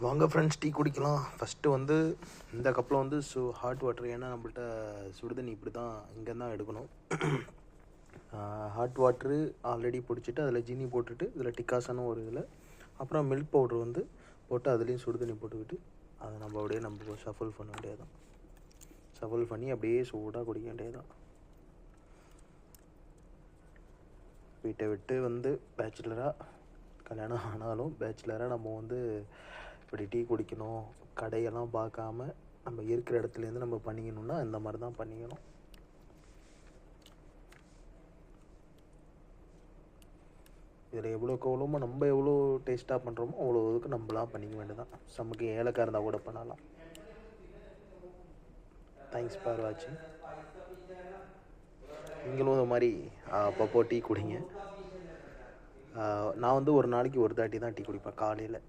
வாங்க friends, tea குடிக்கலாம். First வந்து இந்த கப்பில் வந்து ஹாட் வாட்டர், ஏன்னா நம்மள்ட்ட சுடுதண்ணி இப்படி தான் இங்கே தான் எடுக்கணும். ஹாட் வாட்ரு ஆல்ரெடி பிடிச்சிட்டு அதில் ஜீனி போட்டுட்டு இதில் டிக்காசான ஒரு இதில் அப்புறம் மில்க் பவுட்ரு வந்து போட்டு அதுலேயும் சுடுதண்ணி போட்டுக்கிட்டு அதை நம்ம அப்படியே நம்ம ஷஃபிள் பண்ண வேண்டியது தான். ஷஃபிள் பண்ணி அப்படியே சூடாக குடிக்க வேண்டியது தான். வீட்டை விட்டு வந்து பேச்சுலராக கல்யாணம் ஆனாலும் பேச்சுலராக நம்ம வந்து இப்படி டீ குடிக்கணும், கடையெல்லாம் பார்க்காம நம்ம இருக்கிற இடத்துலேருந்து நம்ம பண்ணிக்கணுன்னா இந்த மாதிரி தான் பண்ணிக்கணும். இதில் எவ்வளோக்கு எவ்வளோமோ நம்ம எவ்வளோ டேஸ்ட்டாக பண்ணுறோமோ அவ்வளோ இதுக்கு நம்மளாம் பண்ணிக்க வேண்டியதான். நமக்கு ஏலக்காய் இருந்தால் கூட பண்ணலாம். தேங்க்ஸ் ஃபார் வாட்சிங். நீங்களும் இந்த மாதிரி அப்பப்போ டீ குடிங்க. நான் வந்து ஒரு நாளைக்கு ஒரு தாட்டி தான் டீ குடிப்பேன் காலையில்.